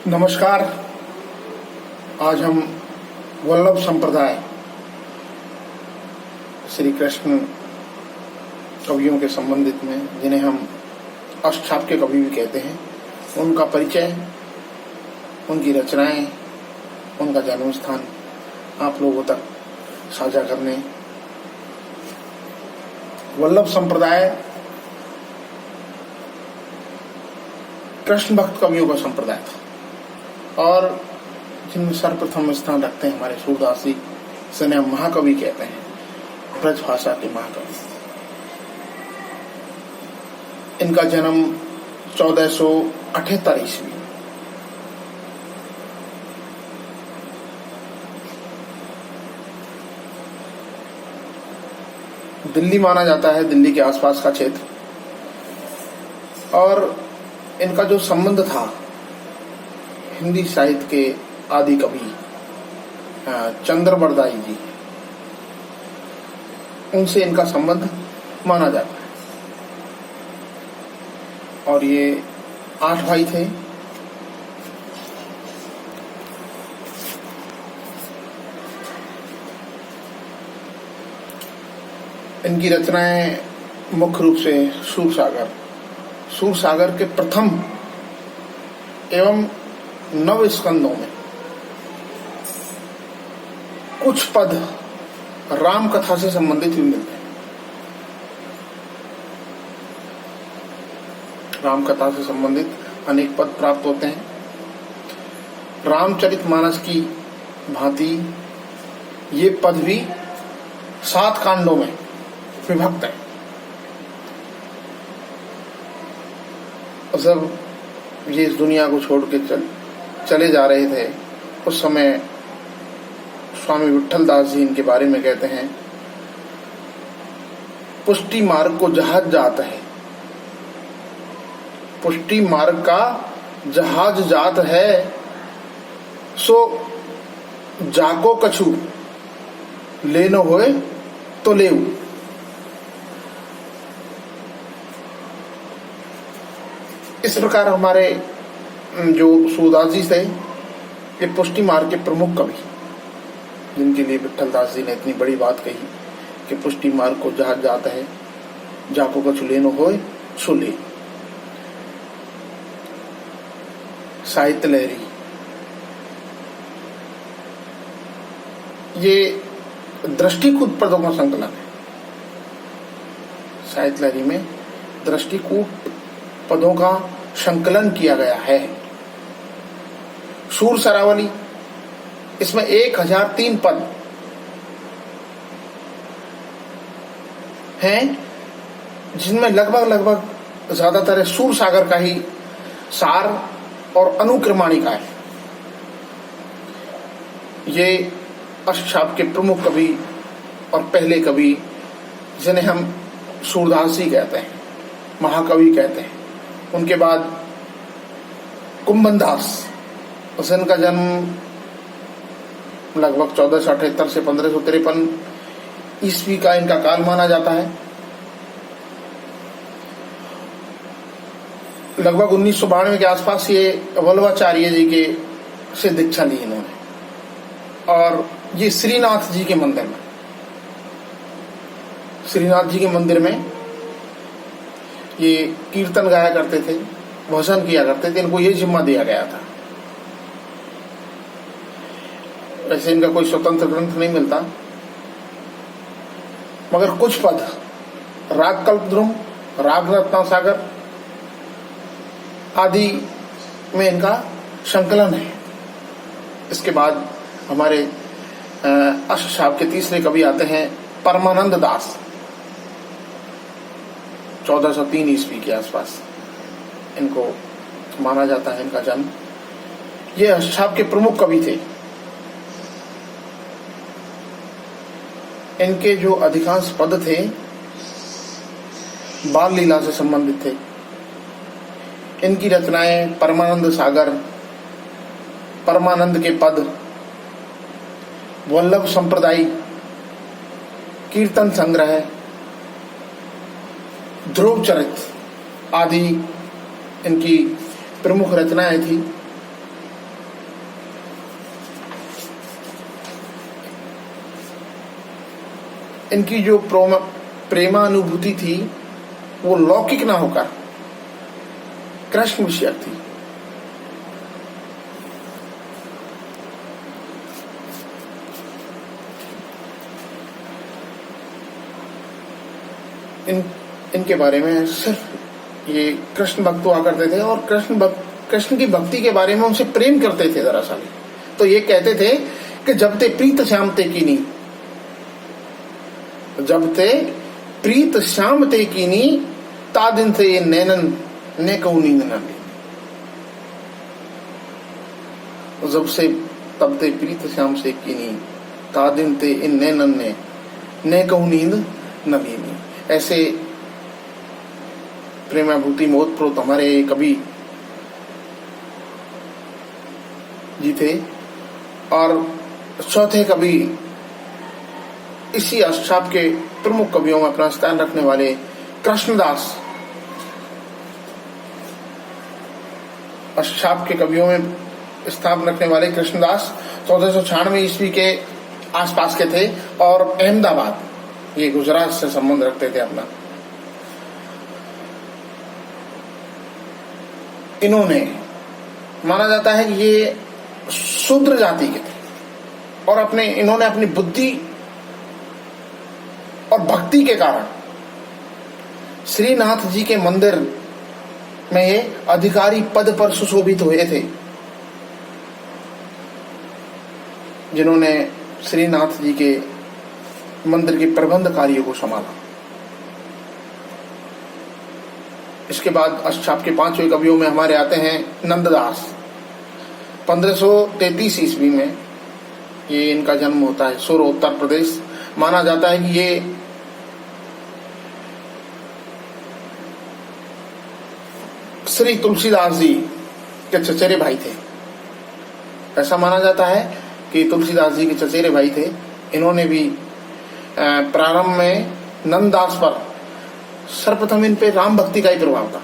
नमस्कार। आज हम वल्लभ संप्रदाय श्री कृष्ण कवियों के संबंधित में, जिन्हें हम अष्टछाप के कवि भी कहते हैं, उनका परिचय, उनकी रचनाएं, उनका जन्म स्थान आप लोगों तक साझा करने। वल्लभ संप्रदाय कृष्ण भक्त कवियों का संप्रदाय था और जिनमें सर्वप्रथम स्थान रखते हैं हमारे सूरदास जी, जिन्हें हम महाकवि कहते हैं, ब्रज भाषा के महाकवि। इनका जन्म 1478 ईस्वी, दिल्ली माना जाता है, दिल्ली के आसपास का क्षेत्र। और इनका जो संबंध था हिंदी साहित्य के आदि कवि चंद्रबरदाई जी, उनसे इनका संबंध माना जाता है। और ये 8 भाई थे। इनकी रचनाएं मुख्य रूप से सूरसागर के प्रथम एवं 9 स्कंदों में कुछ पद राम कथा से संबंधित भी मिलते हैं। राम कथा से संबंधित अनेक पद प्राप्त होते हैं। रामचरितमानस की भांति ये पद भी 7 कांडों में विभक्त है। जब ये इस दुनिया को छोड़ के चले जा रहे थे, उस समय स्वामी विट्ठल दास जी इनके बारे में कहते हैं, पुष्टि मार्ग को जहाज जात है, पुष्टि मार्ग का जहाज जात है, सो जाको कछु लेनो होए तो लेऊ। इस प्रकार हमारे जो सूरदास जी थे, ये पुष्टि मार्ग के प्रमुख कवि, जिनके लिए विट्ठल दास जी ने इतनी बड़ी बात कही कि पुष्टि मार्ग को जहाज जाता है, जाको कछु लेनो होए सो ले। साहित्य लहरी, ये दृष्टिकूट पदों का संकलन है। साहित्य लहरी में दृष्टिकूट पदों का संकलन किया गया है। सूर सरावली, इसमें 1003 पद हैं, जिनमें लगभग ज्यादातर सूर सागर का ही सार और अनुक्रमणिका है। ये अष्टछाप के प्रमुख कवि और पहले कवि, जिन्हें हम सूरदास जी कहते हैं, महाकवि कहते हैं। उनके बाद कुंभन दास, इनका जन्म लगभग 1478 से 1553 ईस्वी का इनका काल माना जाता है। लगभग 1992 के आसपास ये वल्लभाचार्य जी के से दीक्षा ली इन्होंने। और ये श्रीनाथ जी के मंदिर में, श्रीनाथ जी के मंदिर में ये कीर्तन गाया करते थे, भजन किया करते थे। इनको ये जिम्मा दिया गया था। वैसे इनका कोई स्वतंत्र ग्रंथ नहीं मिलता, मगर कुछ पद राग कल्पद्रुम, राग रत्नासागर आदि में इनका संकलन है। इसके बाद हमारे अष्टछाप के तीसरे कवि आते हैं परमानंद दास। 1403 ईस्वी के आसपास इनको माना जाता है इनका जन्म। ये अष्टछाप के प्रमुख कवि थे। इनके जो अधिकांश पद थे बाल लीला से संबंधित थे। इनकी रचनाएं परमानंद सागर, परमानंद के पद, वल्लभ संप्रदाय, कीर्तन संग्रह, ध्रुव चरित आदि इनकी प्रमुख रचनाएं थी। इनकी जो प्रेमानुभूति थी वो लौकिक ना होकर कृष्ण विषयक थी। इनके बारे में सिर्फ ये कृष्ण भक्त हुआ करते थे और कृष्ण की भक्ति के बारे में उनसे प्रेम करते थे। दरअसल तो ये कहते थे कि जब ते प्रीत श्याम ते कीनी, जब ते प्रीत श्याम ते कीनी, ता दिन से ये नैनन ने कहू नींद न ली। जब से तब ते प्रीत श्याम से कीनी, ता दिन ते इन नैनन ने कहू नींद न लीनी। ऐसे प्रेमाभूति मोहप्रोत हमारे कवि जी थे। और चौथे कवि इसी अष्टचाप के प्रमुख कवियों में अपना स्थान रखने वाले कृष्णदास, अष्टचाप के कवियों में स्थान रखने वाले कृष्णदास 1496 ईस्वी के आसपास के थे और अहमदाबाद, ये गुजरात से संबंध रखते थे अपना। इन्होंने माना जाता है कि ये शूद्र जाति के थे और इन्होंने अपनी बुद्धि और भक्ति के कारण श्रीनाथ जी के मंदिर में ये अधिकारी पद पर सुशोभित हुए थे, जिन्होंने श्रीनाथ जी के मंदिर के प्रबंध कार्यों को संभाला। इसके बाद अष्टचाप के पांचवें कवियों में हमारे आते हैं नंददास। 1533 ईस्वी में ये इनका जन्म होता है, सूर उत्तर प्रदेश। माना जाता है कि ये श्री तुलसीदास जी के चचेरे भाई थे। ऐसा माना जाता है कि तुलसीदास जी के चचेरे भाई थे। इन्होंने भी प्रारंभ में नंददास पर सर्वप्रथम इन पे राम भक्ति का ही प्रभाव था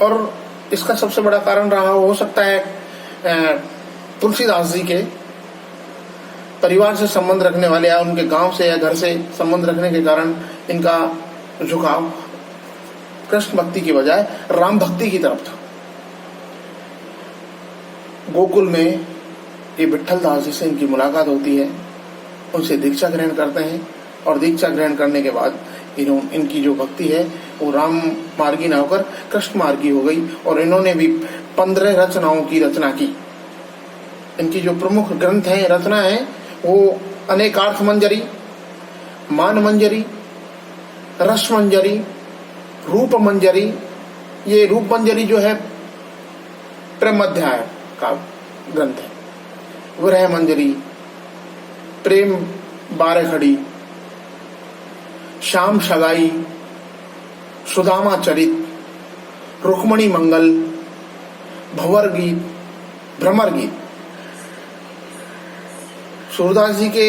और इसका सबसे बड़ा कारण रहा हो सकता है तुलसीदास जी के परिवार से संबंध रखने वाले या उनके गांव से या घर से संबंध रखने के कारण इनका झुकाव कृष्ण भक्ति की बजाय राम भक्ति की तरफ था। गोकुल में ये विट्ठल दास जी से इनकी मुलाकात होती है, उनसे दीक्षा ग्रहण करते हैं और दीक्षा ग्रहण करने के बाद इनकी जो भक्ति है वो राम मार्गी न होकर कृष्ण मार्गी हो गई और इन्होंने भी 15 रचनाओं की रचना की। इनकी जो प्रमुख ग्रंथ है, रचना है, वो अनेकार्थ मंजरी, मान मंजरी, रस मंजरी, रूप मंजरी। ये रूप मंजरी जो है प्रेमाध्याय का ग्रंथ है। विरह मंजरी, प्रेम बारह खड़ी, श्याम सगाई, सुदामा चरित, रुक्मणी मंगल, भंवर गीत, भ्रमर गीत। सूरदास जी के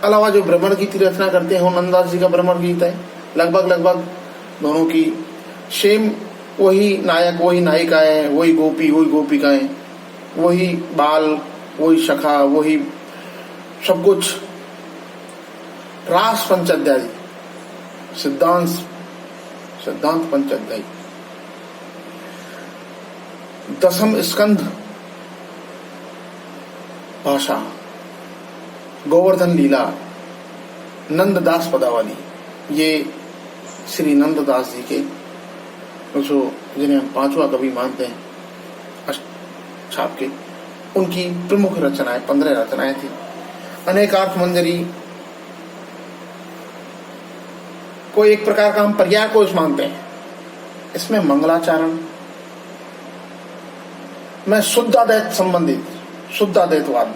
अलावा जो भ्रमर गीत की रचना करते हैं वो नंददास जी का भ्रमर गीत है। लगभग दोनों की सेम वही नायक वही नायिका है, वही गोपी वही गोपिकाएं, वही बाल वही सखा, वही सब कुछ। रास पंचाध्यायी, सिद्धांत पंचाध्यायी, दसम स्कंध भाषा, गोवर्धन लीला, नंददास पदावली। ये श्री नंददास जी के जो जिन्हें हम पांचवा कवि मानते हैं अष्टचाप के, उनकी प्रमुख रचनाएं 15 रचनाएं थी। अनेकार्थ मंजरी को एक प्रकार का हम पर्याय कोश मानते हैं। इसमें मंगलाचरण में शुद्धाद्वैत संबंधित शुद्धाद्वैतवाद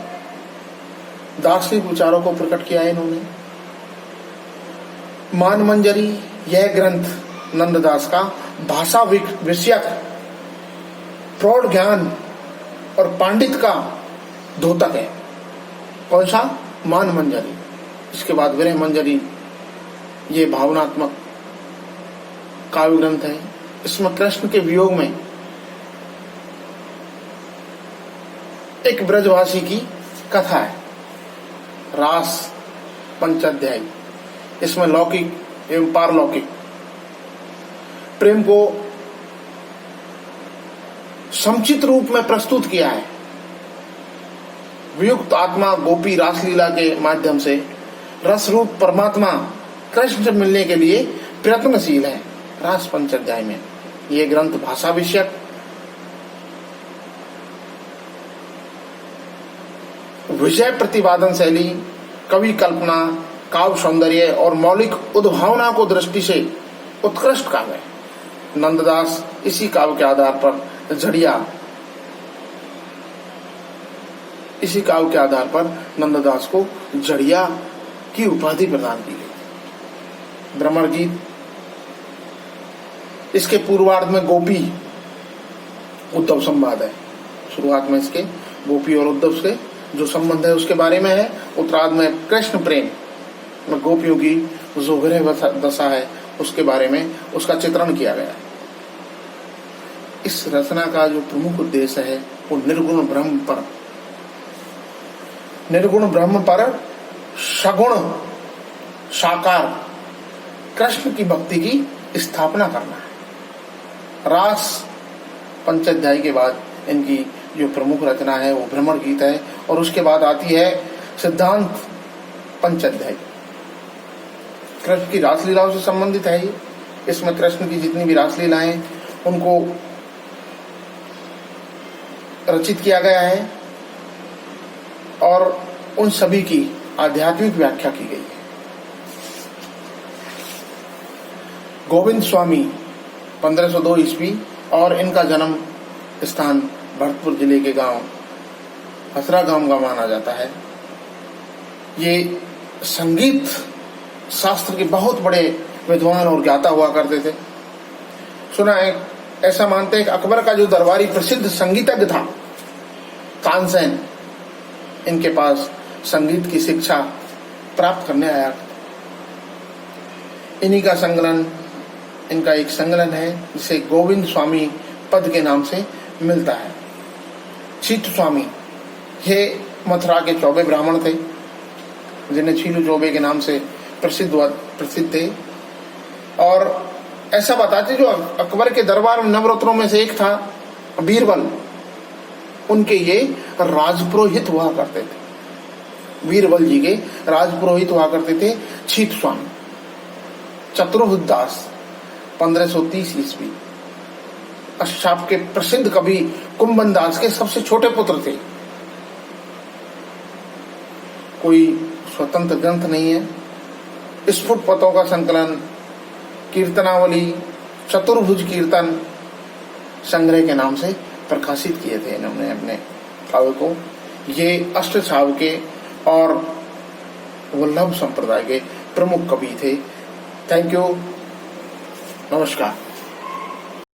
दार्शनिक विचारों को प्रकट किया है इन्होंने। मान मंजरी यह ग्रंथ नंददास का भाषा विषयक प्रौढ़ ज्ञान और पांडित का द्योतक है। कौन सा? मान मंजरी। इसके बाद विरह मंजरी, ये भावनात्मक काव्य ग्रंथ है। इसमें कृष्ण के वियोग में एक ब्रजवासी की कथा है। रास पंचाध्यायी। इसमें लौकिक एवं पारलौकिक प्रेम को समुचित रूप में प्रस्तुत किया है। वियुक्त आत्मा गोपी रासलीला के माध्यम से रस रूप परमात्मा कृष्ण से मिलने के लिए प्रयत्नशील है। रास पंचाध्याय में यह ग्रंथ भाषा विषयक, विषय प्रतिपादन शैली, कवि कल्पना, काव्य सौंदर्य और मौलिक उद्भावना को दृष्टि से उत्कृष्ट काव्य है। नंददास इसी काव्य के आधार पर नंददास को जड़िया की उपाधि प्रदान की गई। भ्रमर गीत, इसके पूर्वार्ध में गोपी उद्धव संवाद है। शुरुआत में इसके गोपी और उद्धव से जो संबंध है उसके बारे में है। उत्तरार्ध में कृष्ण प्रेम में गोपियों की जो विरह दशा है उसके बारे में उसका चित्रण किया गया है। इस रचना का जो प्रमुख उद्देश्य है वो निर्गुण ब्रह्म पर सगुण साकार कृष्ण की भक्ति की स्थापना करना है। रास पंचाध्यायी के बाद इनकी जो प्रमुख रचना है वो भ्रमर गीत है और उसके बाद आती है सिद्धांत पंचाध्यायी। कृष्ण की रासलीलाओं से संबंधित है ये। इसमें कृष्ण की जितनी भी रासलीलाएं उनको रचित किया गया है और उन सभी की आध्यात्मिक व्याख्या की गई है। गोविंद स्वामी 1502 ईस्वी और इनका जन्म स्थान भरतपुर जिले के गांव हसरा गांव का माना जाता है। ये संगीत शास्त्र के बहुत बड़े विद्वान और ज्ञाता हुआ करते थे। सुना है, ऐसा मानते हैं कि अकबर का जो दरबारी प्रसिद्ध संगीतज्ञ था तानसेन, इनके पास संगीत की शिक्षा प्राप्त करने आया। इन्हीं का संकलन, इनका एक संकलन है जिसे गोविंद स्वामी पद के नाम से मिलता है। छीट स्वामी ये मथुरा के चौबे ब्राह्मण थे जिन्हें छीलू चौबे के नाम से प्रसिद्ध थे और ऐसा बताते जो अकबर के दरबार में नवरत्नों में से एक था बीरबल, उनके ये राजपुरोहित हुआ करते थे। बीरबल जी के राजपुरोहित हुआ करते थे छीट स्वामी। चतुर्भुज दास 1530 ईस्वी अष्टाप के प्रसिद्ध कवि कुंभन दास के सबसे छोटे पुत्र थे। कोई स्वतंत्र ग्रंथ नहीं है। स्फुट पदों का संकलन, कीर्तनावली, चतुर्भुज कीर्तन संग्रह के नाम से प्रकाशित किए थे इन्होंने अपने काव्य को। ये अष्टछाव के और वल्लभ संप्रदाय के प्रमुख कवि थे। थैंक यू, नमस्कार।